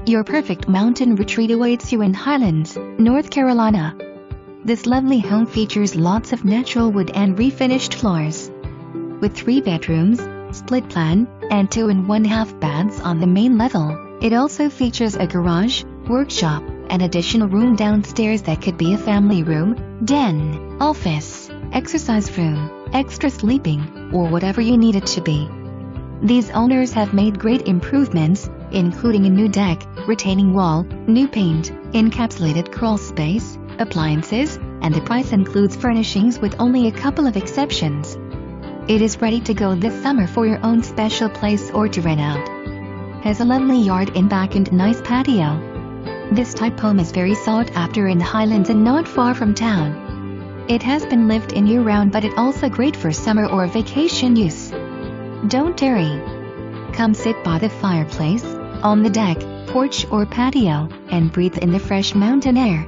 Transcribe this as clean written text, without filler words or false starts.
Your perfect mountain retreat awaits you in Highlands, North Carolina. This lovely home features lots of natural wood and refinished floors. With 3 bedrooms, split plan, and 2.5 baths on the main level, it also features a garage, workshop, and additional room downstairs that could be a family room, den, office, exercise room, extra sleeping, or whatever you need it to be. These owners have made great improvements, including a new deck, retaining wall, new paint, encapsulated crawl space, appliances, and the price includes furnishings with only a couple of exceptions. It is ready to go this summer for your own special place or to rent out. Has a lovely yard in back and nice patio. This type home is very sought after in the Highlands and not far from town. It has been lived in year-round, but it also great for summer or vacation use. Don't tarry. Come sit by the fireplace, on the deck, porch or patio, and breathe in the fresh mountain air.